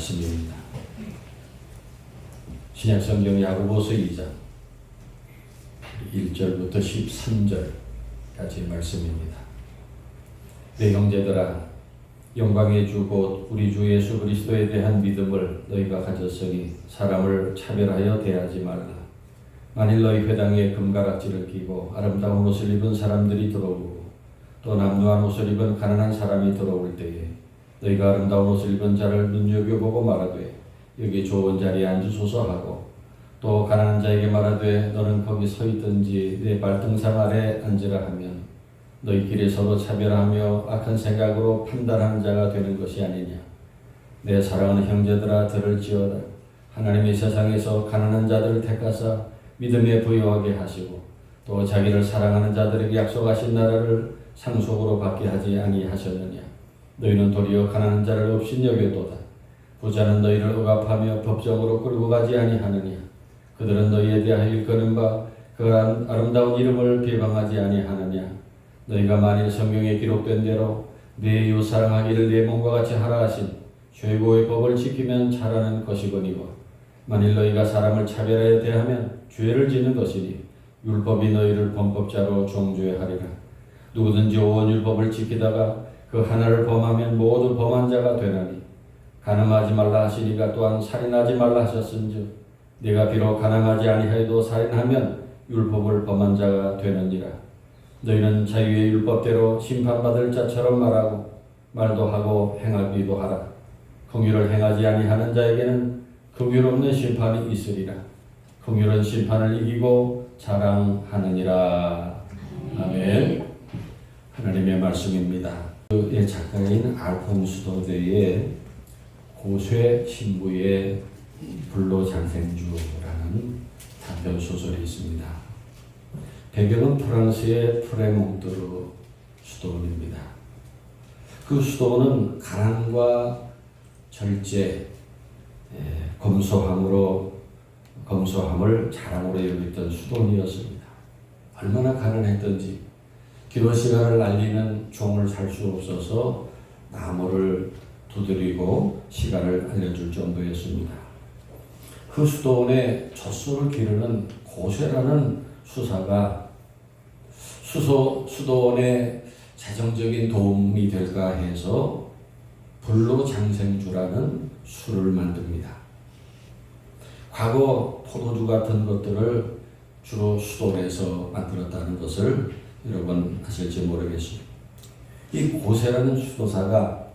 말씀입니다. 신약성경 야고보서 2장 1절부터 13절까지의 말씀입니다. 내 형제들아, 영광의 주 곧 우리 주 예수 그리스도에 대한 믿음을 너희가 가졌으니 사람을 차별하여 대하지 말라. 만일 너희 회당에 금가락지를 끼고 아름다운 옷을 입은 사람들이 들어오고 또 남루한 옷을 입은 가난한 사람이 들어올 때에 너희가 아름다운 옷을 입은 자를 눈여겨보고 말하되 여기 좋은 자리에 앉으소서 하고 또 가난한 자에게 말하되 너는 거기 서 있든지 내 발등상 아래 앉으라 하면 너희 길에 서로 차별하며 악한 생각으로 판단하는 자가 되는 것이 아니냐. 내 사랑하는 형제들아, 들을지어다. 하나님이 세상에서 가난한 자들을 택하사 믿음에 부유하게 하시고 또 자기를 사랑하는 자들에게 약속하신 나라를 상속으로 받게 하지 아니하셨느냐. 너희는 도리어 가난한 자를 없인 여겨도다. 부자는 너희를 억압하며 법정으로 끌고 가지 아니하느냐. 그들은 너희에 대하여 일컫는 바 그 아름다운 이름을 비방하지 아니하느냐. 너희가 만일 성경에 기록된 대로 내 이웃 사랑하기를 내 몸과 같이 하라 하신 최고의 법을 지키면 잘하는 것이거니와 만일 너희가 사람을 차별하여 대하면 죄를 짓는 것이니 율법이 너희를 범법자로 정죄하리라. 누구든지 온 율법을 지키다가 그 하나를 범하면 모두 범한 자가 되나니 간음하지 말라 하시니가 또한 살인하지 말라 하셨은즉 네가 비록 간음하지 아니하여도 살인하면 율법을 범한 자가 되느니라. 너희는 자유의 율법대로 심판받을 자처럼 말도 하고 행하기도 하라. 긍휼을 행하지 아니하는 자에게는 긍휼 없는 심판이 있으리라. 긍휼은 심판을 이기고 자랑하느니라. 아멘. 하나님의 말씀입니다. 그의 작가인 알폰수도대의 고쇠 신부의 불로장생주라는 단편 소설이 있습니다. 배경은 프랑스의 프레몽뜨르 수도원입니다. 그 수도원은 가난과 절제, 검소함을 자랑으로 여겼던 수도원이었습니다. 얼마나 가난했던지 기도 시간을 알리는 종을 살 수 없어서 나무를 두드리고 시간을 알려줄 정도였습니다. 그 수도원에 젖소를 기르는 고쇠라는 수사가 수도원의 재정적인 도움이 될까 해서 불로장생주라는 술을 만듭니다. 과거 포도주 같은 것들을 주로 수도원에서 만들었다는 것을 여러분 아실지 모르겠습니다. 이 고쇠라는 수도사가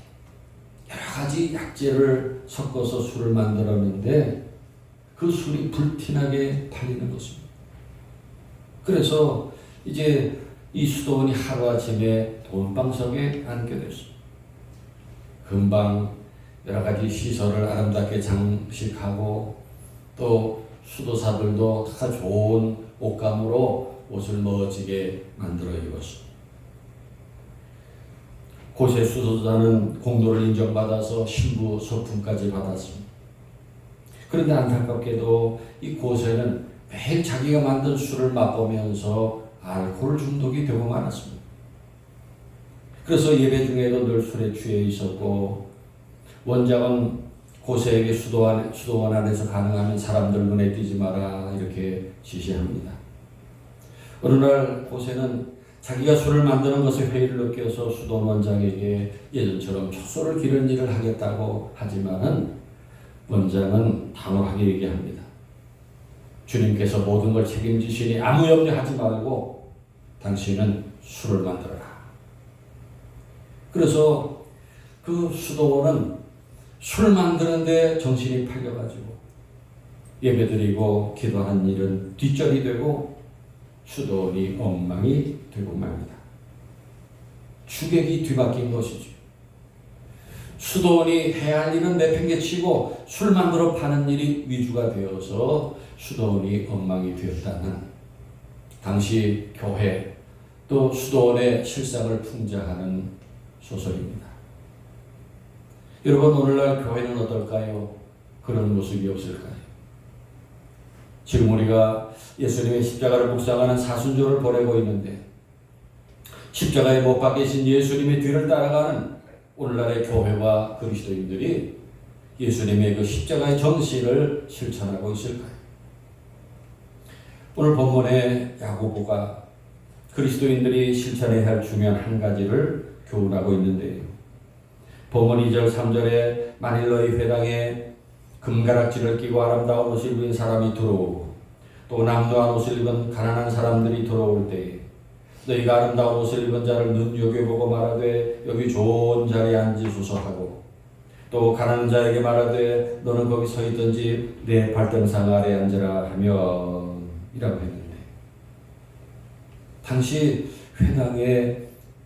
여러 가지 약재를 섞어서 술을 만들었는데 그 술이 불티나게 팔리는 것입니다. 그래서 이제 이 수도원이 하루아침에 돈방석에 앉게 됐습니다. 금방 여러 가지 시설을 아름답게 장식하고 또 수도사들도 다 좋은 옷감으로 옷을 멋지게 만들어 입었습니다. 고쇠 수도사는 공로를 인정받아서 신부 소품까지 받았습니다. 그런데 안타깝게도 이 고쇠는 매일 자기가 만든 술을 맛보면서 알코올 중독이 되고 말았습니다. 그래서 예배 중에도 늘 술에 취해 있었고 원장은 고쇠에게 수도원 안에서 가능하면 사람들 눈에 띄지 마라 이렇게 지시합니다. 어느 날 고쇠는 자기가 술을 만드는 것에 회의를 느껴서 수도원 원장에게 예전처럼 젖소를 기르는 일을 하겠다고 하지만은 원장은 단호하게 얘기합니다. 주님께서 모든 걸 책임지시니 아무 염려하지 말고 당신은 술을 만들어라. 그래서 그 수도원은 술 만드는데 정신이 팔려가지고 예배드리고 기도한 일은 뒷전이 되고 수도원이 엉망이 되고 맙니다. 주객이 뒤바뀐 것이죠. 수도원이 해야 할 일은 내팽개치고 술 만들어 파는 일이 위주가 되어서 수도원이 엉망이 되었다는 당시 교회 또 수도원의 실상을 풍자하는 소설입니다. 여러분 오늘날 교회는 어떨까요? 그런 모습이 없을까요? 지금 우리가 예수님의 십자가를 묵상하는 사순절을 보내고 있는데 십자가에 못 박히신 예수님의 뒤를 따라가는 오늘날의 교회와 그리스도인들이 예수님의 그 십자가의 정신을 실천하고 있을까요? 오늘 본문에 야고보가 그리스도인들이 실천해야 할 중요한 한 가지를 교훈하고 있는데요. 본문 2절 3절에 만일 너희 회당에 금가락지를 끼고 아름다운 옷을 입은 사람이 들어오고 또 남루한 옷을 입은 가난한 사람들이 들어올 때에 너희가 아름다운 옷을 입은 자를 눈여겨보고 말하되 여기 좋은 자리에 앉으소서 하고 또 가난한 자에게 말하되 너는 거기 서 있든지 내 발등상 아래 앉으라 하면 이라고 했는데, 당시 회당에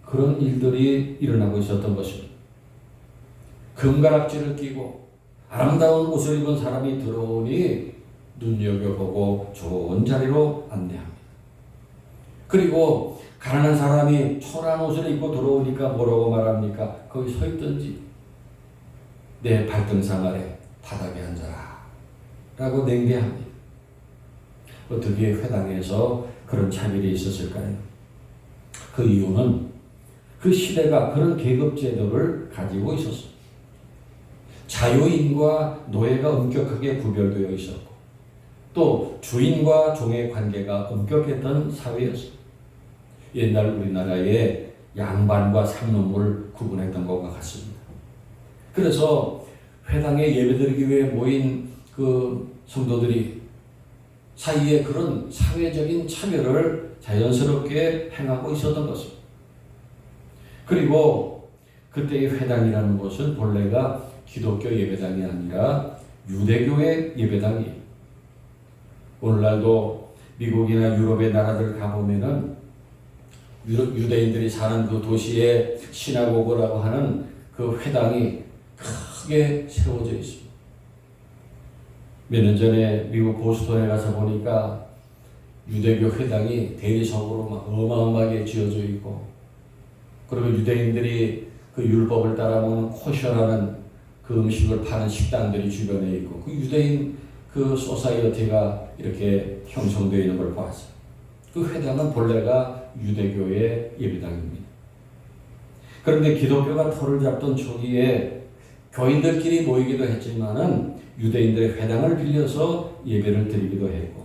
그런 일들이 일어나고 있었던 것입니다. 금가락지를 끼고 아름다운 옷을 입은 사람이 들어오니 눈여겨보고 좋은 자리로 안내합니다. 그리고 가난한 사람이 초라한 옷을 입고 들어오니까 뭐라고 말합니까? 거기 서 있든지 내 발등상 아래 바닥에 앉아라 라고 맹계합니다. 어떻게 회당에서 그런 차별이 있었을까요? 그 이유는 그 시대가 그런 계급 제도를 가지고 있었습니다. 자유인과 노예가 엄격하게 구별되어 있었고 또 주인과 종의 관계가 엄격했던 사회였습니다. 옛날 우리나라의 양반과 상놈을 구분했던 것과 같습니다. 그래서 회당에 예배드리기 위해 모인 그 성도들이 사이에 그런 사회적인 차별을 자연스럽게 행하고 있었던 것입니다. 그리고 그때의 회당이라는 것은 본래가 기독교 예배당이 아니라 유대교의 예배당이에요. 오늘날도 미국이나 유럽의 나라들 가보면은 유대인들이 사는 그 도시에 시나고그라고 하는 그 회당이 크게 세워져 있습니다. 몇 년 전에 미국 보스턴에 가서 보니까 유대교 회당이 대리석으로 막 어마어마하게 지어져 있고, 그리고 유대인들이 그 율법을 따라 먹는 코셔라는 그 음식을 파는 식당들이 주변에 있고, 그 유대인 그 소사이어티가 이렇게 형성되어 있는 걸 봤어요. 그 회당은 본래가 유대교의 예배당입니다. 그런데 기독교가 터를 잡던 초기에 교인들끼리 모이기도 했지만은 유대인들의 회당을 빌려서 예배를 드리기도 했고,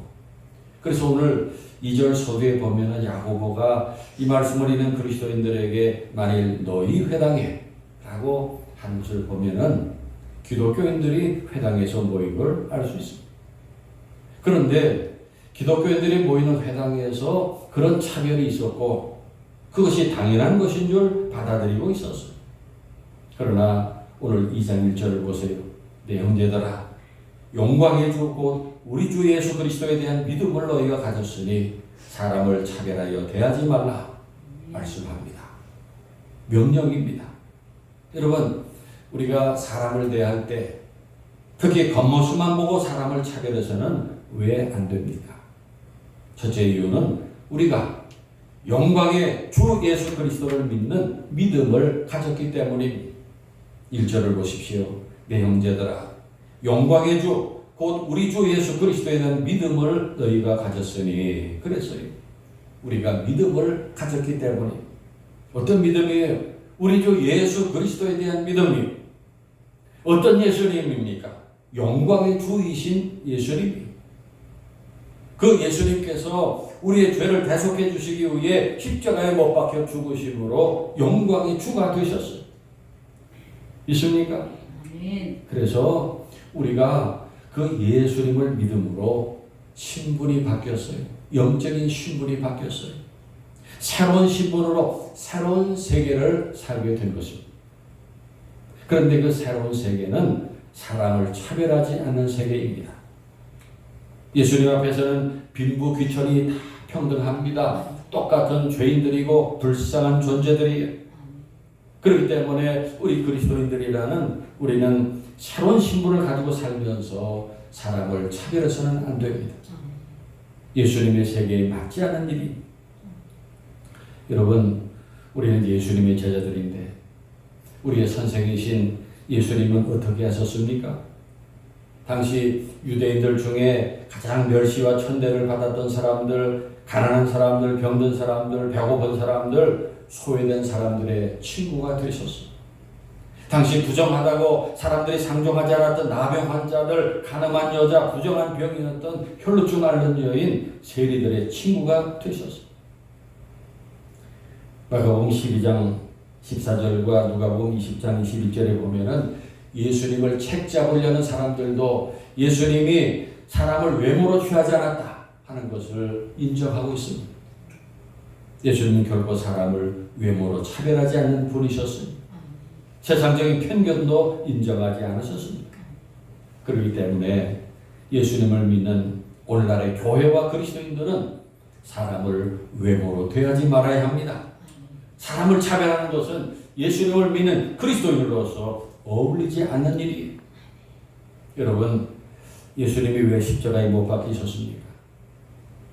그래서 오늘 2절 서두에 보면은 야고보가 이 말씀을 읽는 그리스도인들에게 만일 너희 회당에 라고 하는 것을 보면은 기독교인들이 회당에서 모인 걸 알 수 있습니다. 그런데 기독교인들이 모이는 회당에서 그런 차별이 있었고 그것이 당연한 것인 줄 받아들이고 있었어요. 그러나 오늘 2장 1절을 보세요. 내 형제들아, 영광의 주 곧 우리 주 예수 그리스도에 대한 믿음을 너희가 가졌으니 사람을 차별하여 대하지 말라 말씀합니다. 명령입니다. 여러분, 우리가 사람을 대할 때 특히 겉모습만 보고 사람을 차별해서는 왜 안 됩니까? 첫째 이유는 우리가 영광의 주 예수 그리스도를 믿는 믿음을 가졌기 때문입니다. 1절을 보십시오. 내 형제들아, 영광의 주 곧 우리 주 예수 그리스도에 대한 믿음을 너희가 가졌으니, 그랬어요. 우리가 믿음을 가졌기 때문에. 어떤 믿음이에요? 우리 주 예수 그리스도에 대한 믿음이. 어떤 예수님입니까? 영광의 주이신 예수님. 그 예수님께서 우리의 죄를 대속해 주시기 위해 십자가에 못 박혀 죽으심으로 영광의 주가 되셨어요. 있습니까? 그래서 우리가 그 예수님을 믿음으로 신분이 바뀌었어요. 영적인 신분이 바뀌었어요. 새로운 신분으로 새로운 세계를 살게 된 것입니다. 그런데 그 새로운 세계는 사람을 차별하지 않는 세계입니다. 예수님 앞에서는 빈부 귀천이 다 평등합니다. 똑같은 죄인들이고 불쌍한 존재들이에요. 그렇기 때문에 우리 그리스도인들이라는 우리는 새로운 신분을 가지고 살면서 사람을 차별해서는 안 됩니다. 예수님의 세계에 맞지 않은 일이. 여러분, 우리는 예수님의 제자들인데 우리의 선생이신 예수님은 어떻게 하셨습니까? 당시 유대인들 중에 가장 멸시와 천대를 받았던 사람들, 가난한 사람들, 병든 사람들, 배고픈 사람들, 소외된 사람들의 친구가 되셨습니다. 당시 부정하다고 사람들이 상종하지 않았던 나병 환자들, 가늠한 여자, 부정한 병이었던 혈루증 앓는 여인, 세리들의 친구가 되셨습니다. 마가복음 12장 14절과 누가복음 20장 21절에 보면은 예수님을 책잡으려는 사람들도 예수님이 사람을 외모로 취하지 않았다 하는 것을 인정하고 있습니다. 예수님은 결코 사람을 외모로 차별하지 않는 분이셨습니다. 세상적인 편견도 인정하지 않으셨습니다. 그렇기 때문에 예수님을 믿는 오늘날의 교회와 그리스도인들은 사람을 외모로 대하지 말아야 합니다. 사람을 차별하는 것은 예수님을 믿는 그리스도인으로서 어울리지 않는 일이에요. 여러분, 예수님이 왜 십자가에 못 박히셨습니까?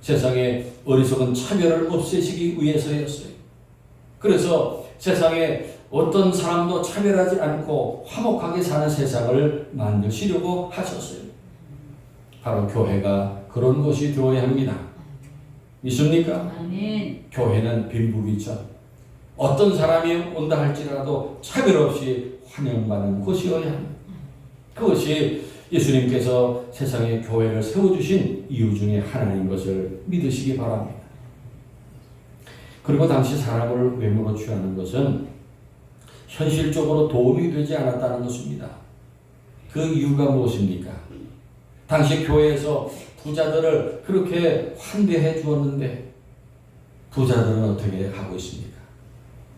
세상에 어리석은 차별을 없애시기 위해서였어요. 그래서 세상에 어떤 사람도 차별하지 않고 화목하게 사는 세상을 만드시려고 하셨어요. 바로 교회가 그런 곳이 되어야 합니다. 믿습니까? 아멘. 교회는 빈부귀천, 어떤 사람이 온다 할지라도 차별 없이 환영받는 곳이어야 합니다. 그것이 예수님께서 세상에 교회를 세워주신 이유 중에 하나인 것을 믿으시기 바랍니다. 그리고 당시 사람을 외모로 취하는 것은 현실적으로 도움이 되지 않았다는 것입니다. 그 이유가 무엇입니까? 당시 교회에서 부자들을 그렇게 환대해 주었는데 부자들은 어떻게 하고 있습니까?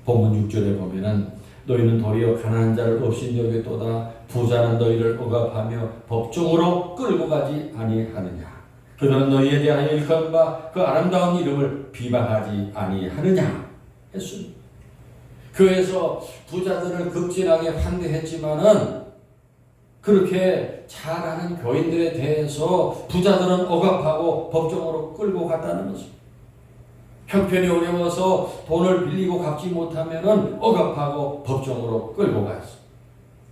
본문 6절에 보면은 너희는 도리어 가난한 자를 없인 여겼도다. 부자는 너희를 억압하며 법정으로 끌고 가지 아니하느냐. 그들은 너희에 대하여 일컫는 바 그 아름다운 이름을 비방하지 아니하느냐 했습니다. 교회에서 부자들을 극진하게 환대했지만은 그렇게 잘하는 교인들에 대해서 부자들은 억압하고 법정으로 끌고 갔다는 것입니다. 형편이 어려워서 돈을 빌리고 갚지 못하면은 억압하고 법정으로 끌고 갔어.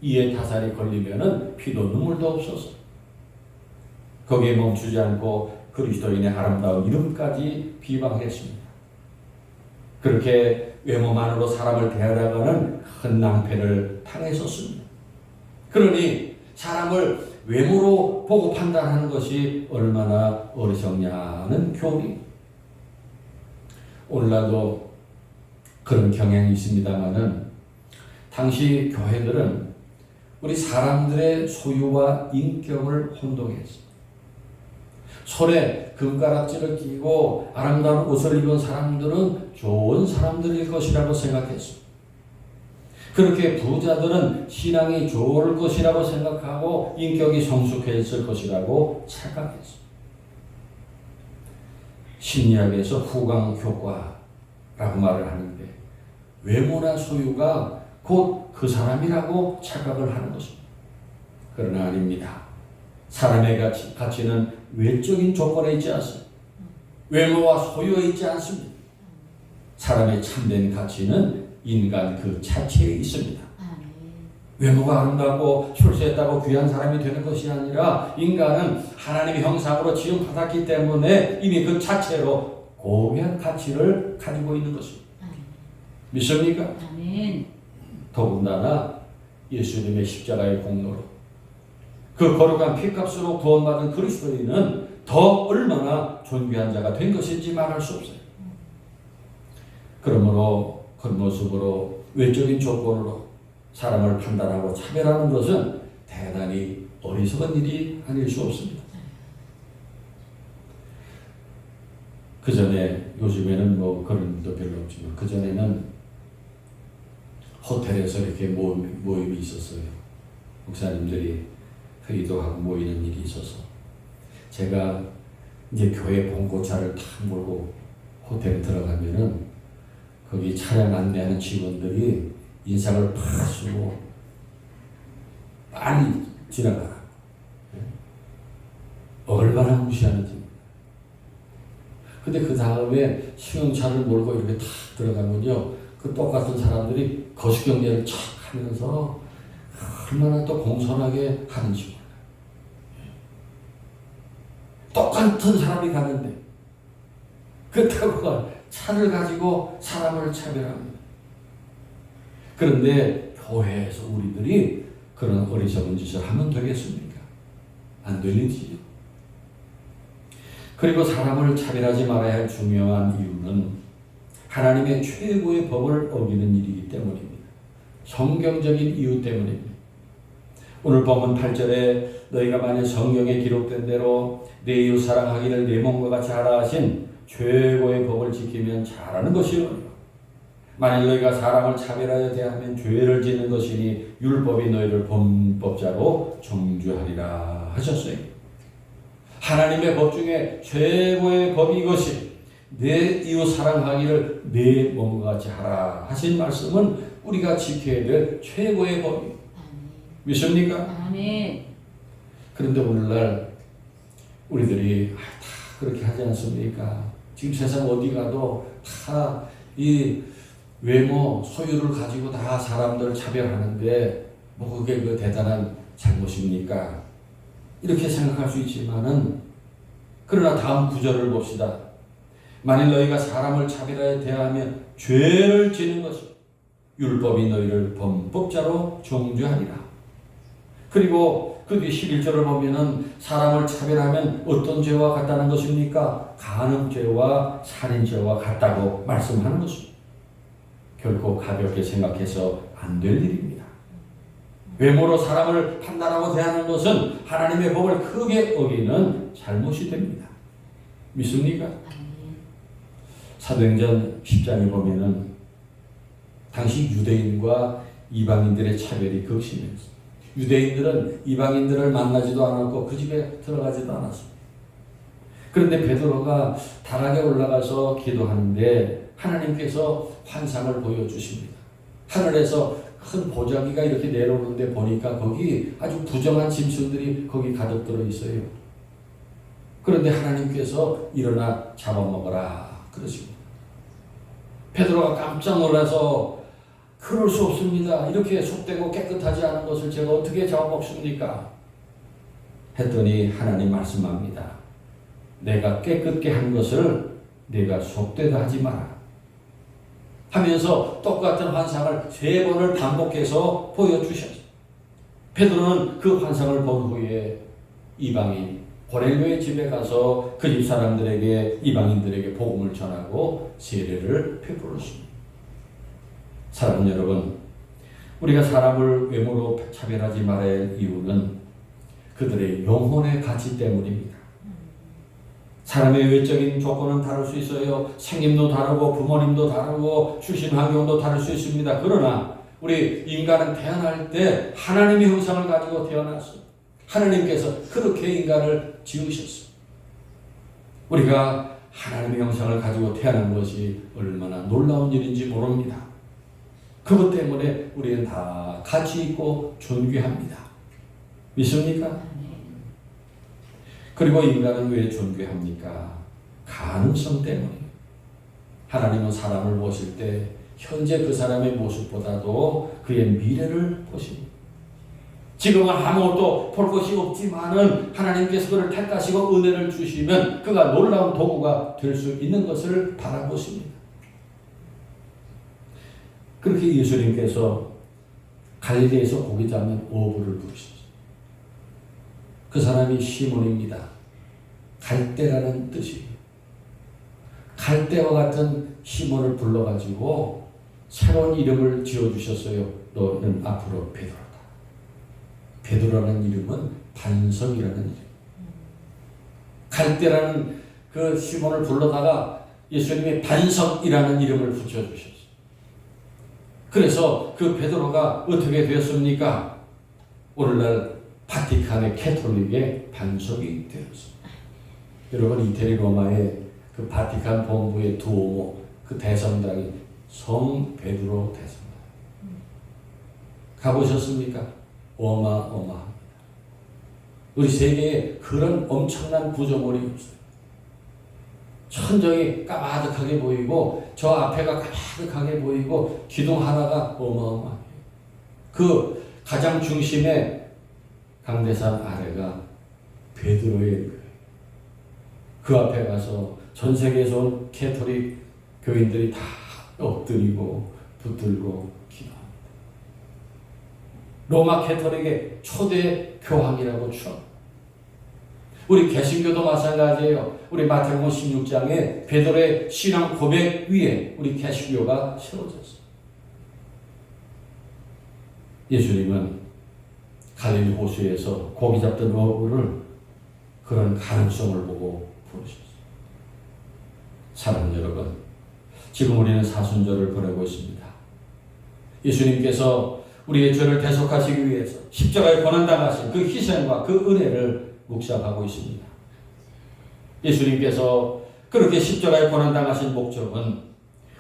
이에 타살이 걸리면은 피도 눈물도 없어서 거기에 멈추지 않고 그리스도인의 아름다운 이름까지 비방했습니다. 그렇게 외모만으로 사람을 대하다가는 큰 낭패를 당했었습니다. 그러니 사람을 외모로 보고 판단하는 것이 얼마나 어리석냐는 교훈입니다. 오늘날도 그런 경향이 있습니다만은 당시 교회들은 우리 사람들의 소유와 인격을 혼동했습니다. 손에 금가락지를 끼고 아름다운 옷을 입은 사람들은 좋은 사람들일 것이라고 생각했습니다. 그렇게 부자들은 신앙이 좋을 것이라고 생각하고 인격이 성숙했을 것이라고 착각했습니다. 심리학에서 후광 효과라고 말을 하는데 외모나 소유가 곧 그 사람이라고 착각을 하는 것입니다. 그러나 아닙니다. 사람의 가치는 외적인 조건에 있지 않습니다. 외모와 소유에 있지 않습니다. 사람의 참된 가치는 인간 그 자체에 있습니다. 외모가 아름답고 출세했다고 귀한 사람이 되는 것이 아니라 인간은 하나님의 형상으로 지음받았기 때문에 이미 그 자체로 고귀한 가치를 가지고 있는 것입니다. 믿습니까? 아멘. 더군다나 예수님의 십자가의 공로로 그 거룩한 피값으로 구원받은 그리스도인은 더 얼마나 존귀한 자가 된 것인지 말할 수 없어요. 그러므로 겉모습으로 외적인 조건으로 사람을 판단하고 차별하는 것은 대단히 어리석은 일이 아닐 수 없습니다. 그 전에 요즘에는 뭐 그런 일도 별로 없지만 그 전에는 호텔에서 이렇게 모임이 있었어요. 목사님들이 회의도 하고 모이는 일이 있어서 제가 이제 교회 봉고차를 탁 몰고 호텔에 들어가면은 거기 차량 안내하는 직원들이 인상을 팍 쓰고 빨리 지나가라. 얼마나 무시하는지. 근데 그 다음에 승용차를 몰고 이렇게 탁 들어가면요. 그 똑같은 사람들이 거시경례를 착 하면서 얼마나 또 공손하게 하는지. 똑같은 사람이 가는데 그렇다고 차를 가지고 사람을 차별합니다. 그런데 교회에서 우리들이 그런 어리석은 짓을 하면 되겠습니까? 안 될 일이지요. 그리고 사람을 차별하지 말아야 할 중요한 이유는 하나님의 최고의 법을 어기는 일이기 때문입니다. 성경적인 이유 때문입니다. 오늘 본문 8절에 너희가 만약 성경에 기록된 대로 내 이웃 사랑하기를 내 몸과 같이 하라 하신 최고의 법을 지키면 잘하는 것이요. 만일 너희가 사람을 차별하여 대하면 죄를 짓는 것이니 율법이 너희를 범법자로 정죄하리라 하셨어요. 하나님의 법 중에 최고의 법이 이것이 내 이웃 사랑하기를 내 몸과 같이 하라 하신 말씀은 우리가 지켜야 될 최고의 법이에요. 믿습니까? 아멘. 그런데 오늘날 우리들이 다 그렇게 하지 않습니까? 지금 세상 어디 가도 다 이 외모, 소유를 가지고 다 사람들을 차별하는데 뭐 그게 그 대단한 잘못입니까? 이렇게 생각할 수 있지만은 그러나 다음 구절을 봅시다. 만일 너희가 사람을 차별하여 대하면 죄를 지는 것이 율법이 너희를 범법자로 정죄하리라. 그리고 그 뒤 11절을 보면은 사람을 차별하면 어떤 죄와 같다는 것입니까? 간음죄와 살인죄와 같다고 말씀하는 것입니다. 결코 가볍게 생각해서 안 될 일입니다. 외모로 사람을 판단하고 대하는 것은 하나님의 법을 크게 어기는 잘못이 됩니다. 믿습니까? 사도행전 10장에 보면은 당시 유대인과 이방인들의 차별이 극심했습니다. 유대인들은 이방인들을 만나지도 않았고 그 집에 들어가지도 않았습니다. 그런데 베드로가 다락에 올라가서 기도하는데 하나님께서 환상을 보여주십니다. 하늘에서 큰 보자기가 이렇게 내려오는데 보니까 거기 아주 부정한 짐승들이 거기 가득 들어 있어요. 그런데 하나님께서 일어나 잡아먹어라 그러십니다. 베드로가 깜짝 놀라서 그럴 수 없습니다. 이렇게 속되고 깨끗하지 않은 것을 제가 어떻게 잡아먹습니까? 했더니 하나님 말씀합니다. 내가 깨끗게 한 것을 내가 속되다 하지 마라. 하면서 똑같은 환상을 3번을 반복해서 보여주셨어요. 베드로는 그 환상을 본 후에 이방인 고넬료의 집에 가서 그 집 사람들에게 이방인들에게 복음을 전하고 세례를 베풀었습니다. 사랑하는 여러분, 우리가 사람을 외모로 차별하지 말아야 할 이유는 그들의 영혼의 가치 때문입니다. 사람의 외적인 조건은 다를 수 있어요. 생김도 다르고 부모님도 다르고 출신 환경도 다를 수 있습니다. 그러나 우리 인간은 태어날 때 하나님의 형상을 가지고 태어났어요. 하나님께서 그렇게 인간을 지으셨어요. 우리가 하나님의 형상을 가지고 태어난 것이 얼마나 놀라운 일인지 모릅니다. 그것 때문에 우리는 다 가치 있고 존귀합니다. 믿습니까? 그리고 인간은 왜 존귀합니까? 가능성 때문에. 하나님은 사람을 보실 때 현재 그 사람의 모습보다도 그의 미래를 보십니다. 지금은 아무것도 볼 것이 없지만은 하나님께서 그를 택하시고 은혜를 주시면 그가 놀라운 도구가 될 수 있는 것을 바라보십니다. 그렇게 예수님께서 갈릴리에서 고기 잡는 어부를 부르셨어요. 그 사람이 시몬입니다. 갈대라는 뜻이에요. 갈대와 같은 시몬을 불러가지고 새로운 이름을 지어주셨어요. 너는 앞으로 베드로다. 베드로라는 이름은 반석이라는 이름. 갈대라는 그 시몬을 불러다가 예수님이 반석이라는 이름을 붙여주셨어요. 그래서 그 베드로가 어떻게 되었습니까? 오늘날 바티칸의 캐톨릭의 반석이 되었습니다. 여러분, 이태리 로마의 그 바티칸 본부의 두오모, 그 대성당이 성 베드로 대성당. 가보셨습니까? 어마어마합니다. 우리 세계에 그런 엄청난 구조물이 없어요. 천정이 까마득하게 보이고 저 앞에가 까마득하게 보이고 기둥 하나가 어마어마해요. 그 가장 중심에 강대산 아래가 베드로의 교회. 그 앞에 가서 전 세계에서 온 캐톨릭 교인들이 다 엎드리고 붙들고 기도합니다. 로마 캐톨릭의 초대 교황이라고 쳐. 우리 개신교도 마찬가지예요. 우리 마태복음 16장에 베드로의 신앙 고백 위에 우리 개신교가 세워졌어요. 예수님은 갈릴리 호수에서 고기 잡던 어부를 그런 가능성을 보고 부르셨어요. 사랑하는 여러분, 지금 우리는 사순절을 보내고 있습니다. 예수님께서 우리의 죄를 대속하시기 위해서 십자가에 고난당하신 그 희생과 그 은혜를 묵상하고 있습니다. 예수님께서 그렇게 십자가에 고난당하신 목적은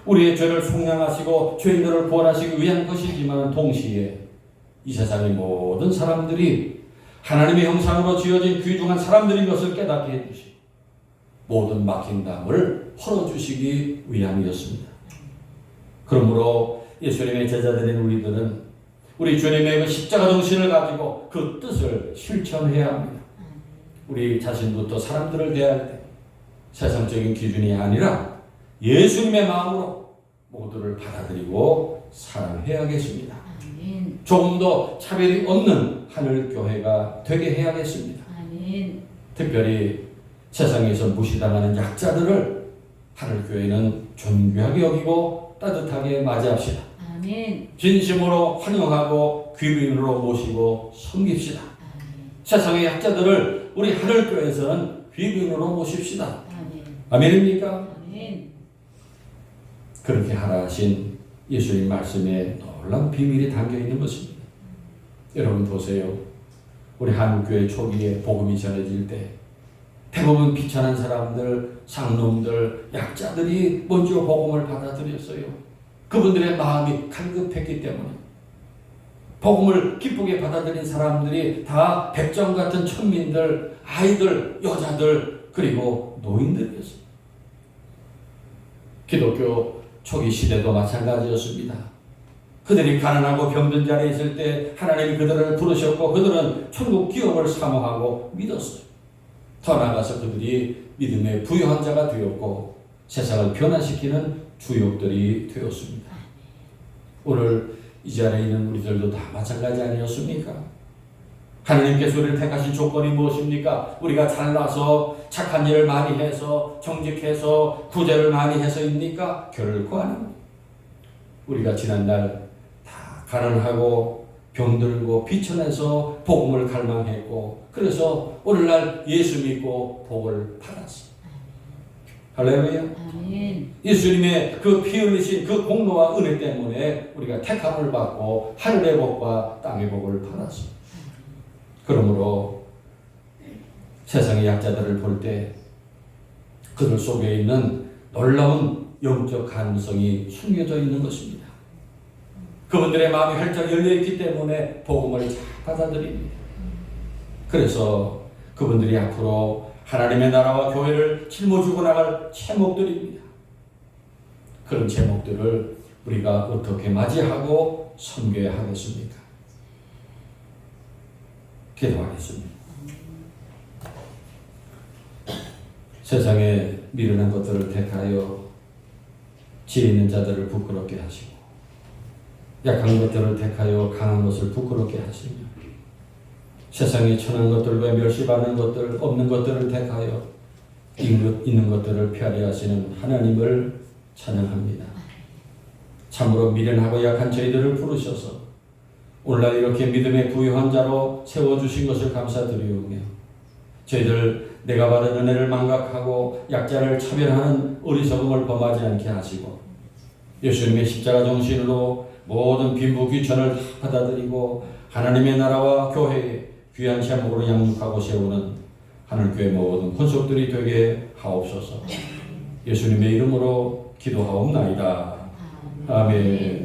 우리의 죄를 속량하시고 죄인들을 구원하시기 위한 것이지만 동시에 이 세상의 모든 사람들이 하나님의 형상으로 지어진 귀중한 사람들인 것을 깨닫게 해주시고 모든 막힌 담을 헐어주시기 위함이었습니다. 그러므로 예수님의 제자들인 우리들은 우리 주님의 그 십자가 정신을 가지고 그 뜻을 실천해야 합니다. 우리 자신부터 사람들을 대할 때 세상적인 기준이 아니라 예수님의 마음으로 모두를 받아들이고 사랑해야겠습니다. 아멘. 조금 더 차별이 없는 하늘교회가 되게 해야겠습니다. 아멘. 특별히 세상에서 무시당하는 약자들을 하늘교회는 존귀하게 여기고 따뜻하게 맞이합시다. 아멘. 진심으로 환영하고 귀빈으로 모시고 섬깁시다. 아멘. 세상의 약자들을 우리 하늘교회에서는 귀빈으로 모십시다. 아멘. 아멘입니까? 아멘. 그렇게 하라 하신 예수님 말씀에 놀라운 비밀이 담겨있는 것입니다. 여러분 보세요. 우리 한국교회 초기에 복음이 전해질 때 대부분 비천한 사람들, 상놈들, 약자들이 먼저 복음을 받아들였어요. 그분들의 마음이 갈급했기 때문에 복음을 기쁘게 받아들인 사람들이 다 백정 같은 천민들, 아이들, 여자들, 그리고 노인들이었어요. 기독교 초기 시대도 마찬가지였습니다. 그들이 가난하고 병든 자리에 있을 때 하나님이 그들을 부르셨고 그들은 천국 기업을 사모하고 믿었어요. 더 나아가서 그들이 믿음의 부유한 자가 되었고 세상을 변화시키는 주역들이 되었습니다. 오늘 이 자리에 있는 우리들도 다 마찬가지 아니었습니까? 하나님께서 우리를 택하신 조건이 무엇입니까? 우리가 잘나서 착한 일을 많이 해서 정직해서 구제를 많이 해서입니까? 결코 아닙니다. 우리가 지난날 다 가난하고 병들고 비천해서 복음을 갈망했고 그래서 오늘날 예수 믿고 복을 받았어요. 할렐루야. 아멘. 예수님의 그 피 흘리신 그 공로와 은혜 때문에 우리가 택함을 받고 하늘의 복과 땅의 복을 받았어요. 그러므로 세상의 약자들을 볼 때 그들 속에 있는 놀라운 영적 가능성이 숨겨져 있는 것입니다. 그분들의 마음이 활짝 열려있기 때문에 복음을 잘 받아들입니다. 그래서 그분들이 앞으로 하나님의 나라와 교회를 짊어지고 나갈 제목들입니다. 그런 제목들을 우리가 어떻게 맞이하고 섬겨야 하겠습니까? 기도하겠습니다. 세상에 미련한 것들을 택하여 지혜 있는 자들을 부끄럽게 하시고 약한 것들을 택하여 강한 것을 부끄럽게 하시며 세상에 천한 것들과 멸시받는 것들, 없는 것들을 택하여 있는 것들을 펴리 하시는 하나님을 찬양합니다. 참으로 미련하고 약한 저희들을 부르셔서 오늘날 이렇게 믿음의 부유한 자로 세워주신 것을 감사드리오며 저희들 내가 받은 은혜를 망각하고 약자를 차별하는 어리석음을 범하지 않게 하시고 예수님의 십자가 정신으로 모든 빈부 귀천을 받아들이고 하나님의 나라와 교회에 귀한 제목으로 양육하고 세우는 하늘교회 모든 권속들이 되게 하옵소서. 예수님의 이름으로 기도하옵나이다. 아멘.